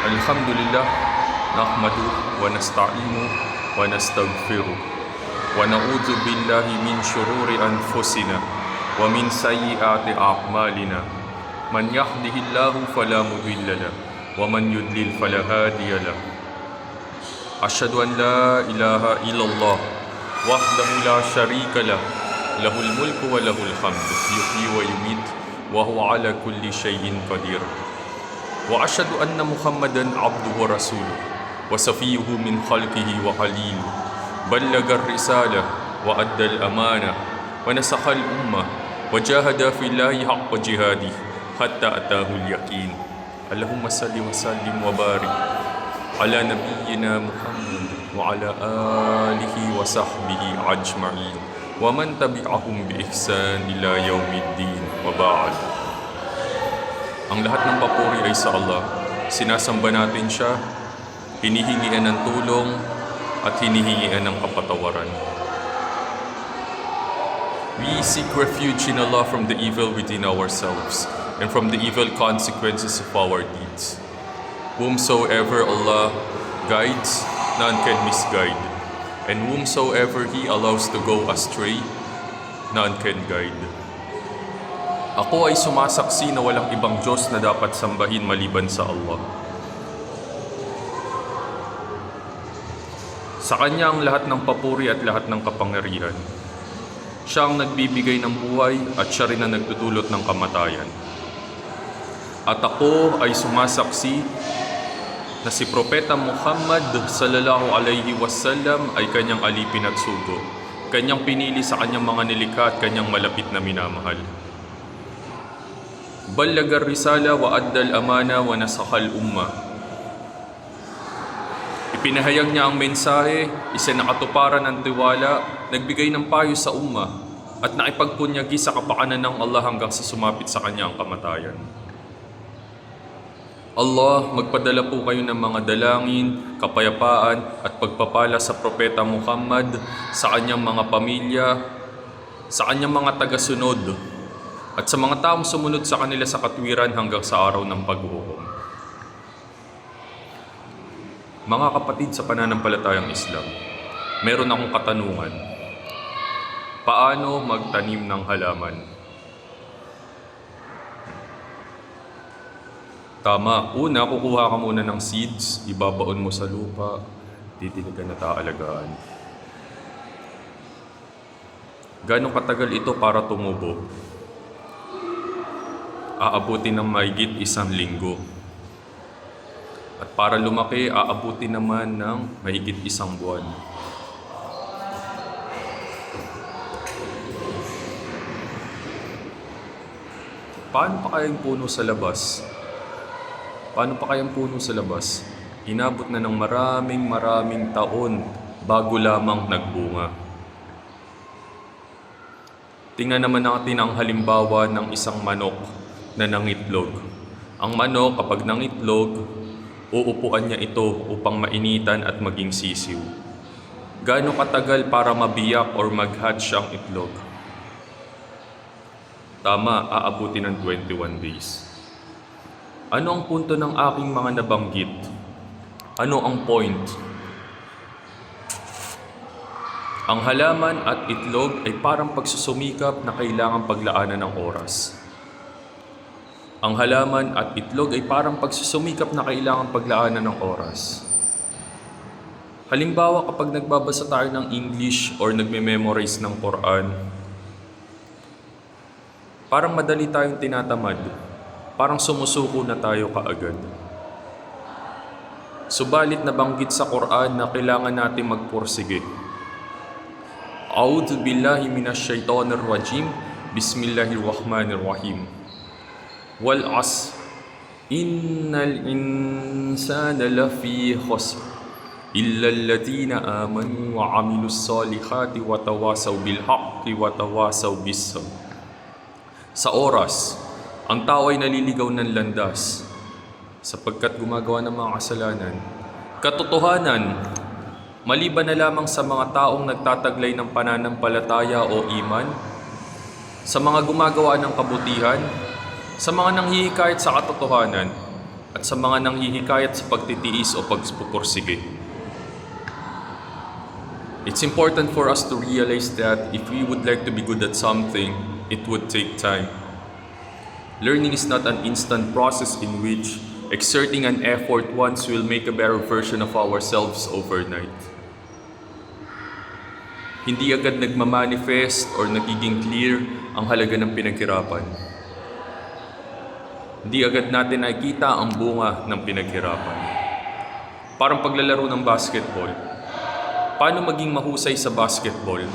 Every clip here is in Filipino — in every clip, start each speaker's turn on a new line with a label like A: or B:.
A: Alhamdulillah, nahmaduhu wa nasta'inu wa nastaghfiruh wa na'udzu billahi min syururi anfusina wa min sayyiati a'malina. Man yahdihillahu fala mudilla lahu wa man yudlil fala hadiya lahu. Asyhadu an la ilaha illallah wahdahu la syarika lahu, lahul mulku wa lahul hamdu, yuhyi wa yumiit wa huwa ala kulli syai'in qadir. Wa asyhadu anna Muhammadan abduhu wa rasuluh wa safiyuhu min khalqihi wa khaliluh. Ballagar risalah wa addal amanah wa nasakhal ummah wa jahada fillahi haqqa jihadih hatta atahul yaqin. Allahumma salli wa sallim wa barik ala nabiyyina Muhammad wa ala alihi wa sahbihi ajma'in wa man tabi'ahum bi ihsan ila yaumiddin wa ba'd. Ang lahat ng papuri ay sa Allah. Sinasamba natin siya, hinihingian ng tulong, at hinihingian ng kapatawaran. We seek refuge in Allah from the evil within ourselves and from the evil consequences of our deeds. Whomsoever Allah guides, none can misguide. And whomsoever He allows to go astray, none can guide. Ako ay sumasaksi na walang ibang Diyos na dapat sambahin maliban sa Allah. Sa Kanya ang lahat ng papuri at lahat ng kapangyarihan. Siya ang nagbibigay ng buhay at siya rin ang nagdudulot ng kamatayan. At ako ay sumasaksi na si Propeta Muhammad sallallahu alaihi wasallam ay Kanyang alipin at sugo. Kanyang pinili sa Kanyang mga nilikha at Kanyang malapit na minamahal. Ballagar risala wa addal amana wa nasakhal ummah. Ipinahayag niya ang mensahe, isinakatuparan ng tiwala, nagbigay ng payo sa ummah, at nakipagpunyagi sa kapakanan ng Allah hanggang sa sumapit sa Kanya ang kamatayan. Allah, magpadala po kayo ng mga dalangin, kapayapaan at pagpapala sa Propeta Muhammad, sa kanyang mga pamilya, sa kanyang mga tagasunod, at sa mga taong sumunod sa kanila sa katwiran hanggang sa araw ng paghuhukom. Mga kapatid sa pananampalatayang Islam, meron akong katanungan. Paano magtanim ng halaman? Tama, una kukuha ka muna ng seeds, ibabaon mo sa lupa, titiligan at aalagaan. Gano'ng katagal ito para tumubo? Aabutin ng mahigit 1 linggo. At para lumaki, aabutin naman ng mahigit 1 buwan. Paano pa kayang puno sa labas? Paano pa kayang puno sa labas? Inabot na ng maraming taon bago lamang nagbunga. Tingnan naman natin ang halimbawa ng isang manok na nangitlog. Ang manok kapag nangitlog, uupuan niya ito upang mainitan at maging sisiw. Gaano katagal para mabiyak or mag-hatch ang itlog? Tama, aabutin ng 21 days. Ano ang punto ng aking mga nabanggit? Ano ang point? Ang halaman at itlog ay parang pagsusumikap na kailangang paglaanan ng oras. Ang halaman at itlog ay parang pagsusumikap na kailangang paglaanan ng oras. Halimbawa, kapag nagbabasa tayo ng English or nagme-memorize ng Quran, parang madali tayong tinatamad. Parang sumusuko na tayo kaagad. Subalit nabanggit sa Quran na kailangan natin magpursige. A'udhu billahi minash shaitanir rajim. Bismillahirrahmanirrahim. Wal asr. Innal insana lafi khusr. Illa alladhina amanu wa amilus salihati wa tawasaw bil haqqi wa tawasaw bis sabr. Sa oras, ang tao ay naliligaw ng landas sapagkat gumagawa ng mga kasalanan. Katotohanan, maliban na lamang sa mga taong nagtataglay ng pananampalataya o iman, sa mga gumagawa ng kabutihan, sa mga nanghihikayat sa katotohanan, at sa mga nanghihikayat sa pagtitiis o pagpupursige. It's important for us to realize that if we would like to be good at something, it would take time. Learning is not an instant process in which exerting an effort once will make a better version of ourselves overnight. Hindi agad nagmamanifest or nagiging clear ang halaga ng pinaghirapan. Hindi agad natin nakikita ang bunga ng pinaghirapan. Parang paglalaro ng basketball. Paano maging mahusay sa basketball?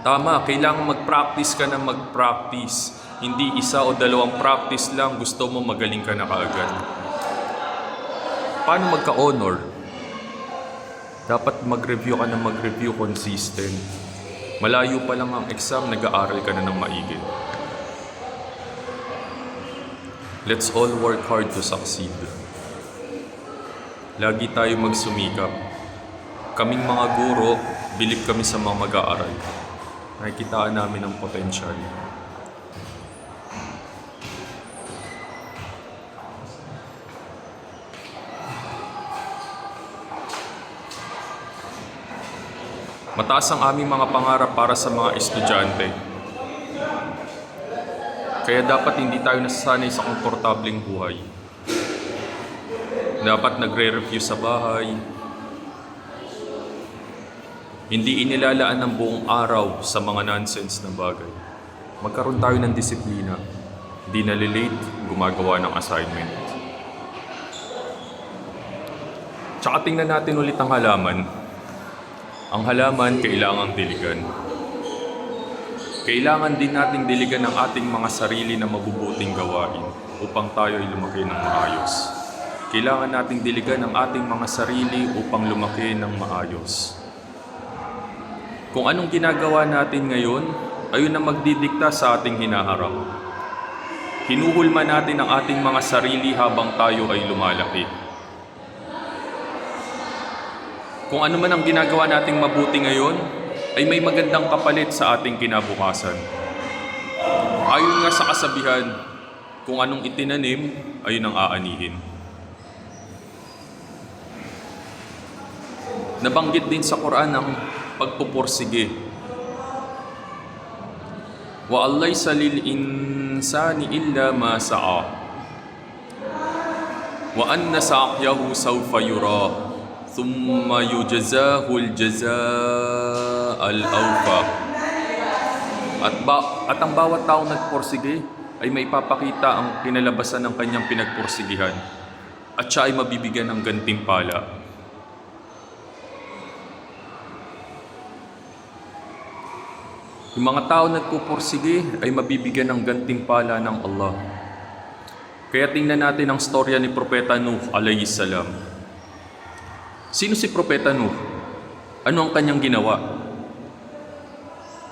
A: Tama, kailangan mag-practice ka na mag-practice. Hindi isa o dalawang practice lang, gusto mo magaling ka na kaagad. Paano magka-honor? Dapat mag-review ka na mag-review consistent. Malayo pa lang ang exam, nag-aaral ka na ng maigi. Let's all work hard to succeed. Lagi tayo magsumikap. Kaming mga guro, bilib kami sa mga mag-aaral. Nakikitaan namin ang potensyal. Mataas ang aming mga pangarap para sa mga estudyante. Kaya dapat hindi tayo nasasanay sa komportableng buhay. Dapat nagre-review sa bahay. Hindi inilalaan ng buong araw sa mga nonsense na bagay. Magkaroon tayo ng disiplina. Di nalilate, gumagawa ng assignment. Tsaka tingnan natin ulit ang halaman. Ang halaman kailangang diligan. Kailangan din nating diligan ang ating mga sarili na mabubuting gawain upang tayo ay lumaki ng maayos. Kailangan nating diligan ang ating mga sarili upang lumaki ng maayos. Kung anong ginagawa natin ngayon, ayun ang magdidikta sa ating hinaharap. Hinuhulma natin ang ating mga sarili habang tayo ay lumalaki. Kung ano man ang ginagawa nating mabuti ngayon, ay may magandang kapalit sa ating kinabukasan. Ayon nga sa kasabihan, kung anong itinanim, ayun ang aanihin. Nabanggit din sa Quran ang pagpupursige. Wa allaysa lil insani illa ma sa'a. Wa anna sa'yahu sawfa yura. Thumma yujzahu al-jazaa al-awfa. At ang bawat taong nagpursige ay may papakita ang kinalabasan ng kanyang pinagpursigihan. At siya ay mabibigyan ng gantimpala. Yung mga tao nagpupursige ay mabibigyan ng gantimpala ng Allah. Kaya tingnan natin ang storya ni Propeta Nuh alayhi salam. Sino si Propeta Nuh? Ano ang kanyang ginawa?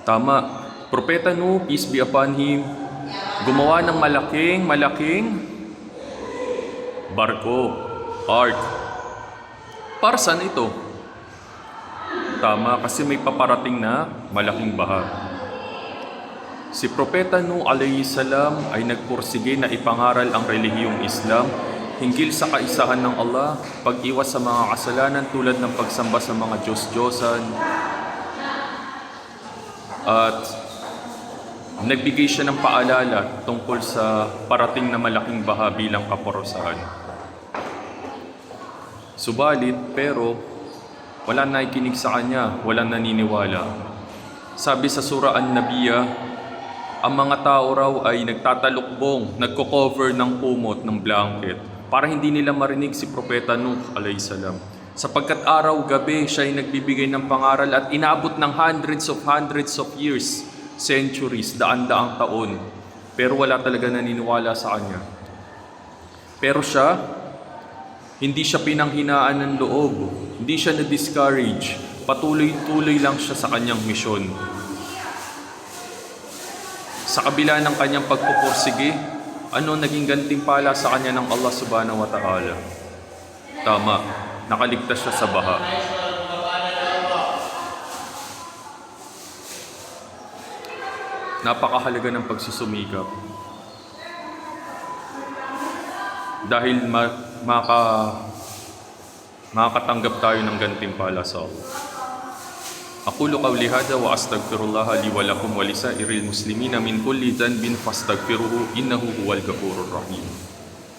A: Tama, Propeta Nuh, peace be upon him, gumawa ng malaking barko, ark. Para saan ito? Tama, kasi may paparating na malaking baha. Si Propeta Nuh alayhi salam ay nagpursige na ipangaral ang relihiyong Islam hinggil sa kaisahan ng Allah, pag-iwas sa mga kasalanan tulad ng pagsamba sa mga Diyos-Diyosan, at nagbigay siya ng paalala tungkol sa parating na malaking baha bilang kaparusahan. Subalit, pero walang nakikinig sa kanya, walang naniniwala. Sabi sa Surah An-Nabiyah, ang mga tao raw ay nagtatalukbong, nagko-cover ng kumot, ng blanket, para hindi nila marinig si Propeta Nuh alayhi salam. Sapagkat araw-gabi siya ay nagbibigay ng pangaral at inabot ng hundreds of years, centuries, daan-daang taon. Pero wala talaga naniniwala sa kanya. Pero siya, hindi siya pinanghinaan ng loob, hindi siya na-discourage, patuloy-tuloy lang siya sa kanyang misyon. Sa kabila ng kanyang pagpupursige, ano naging gantimpala sa kanya ng Allah subhanahu wa ta'ala? Tama, nakaligtas siya sa baha. Napakahalaga ng pagsusumikap. dahil makakatanggap tayo ng gantimpala sa Allah. أقول قولي هذا وأستغفر الله لي ولكم ولسائر المسلمين من كل ذنب فاستغفروه إنه هو الغفور الرحيم.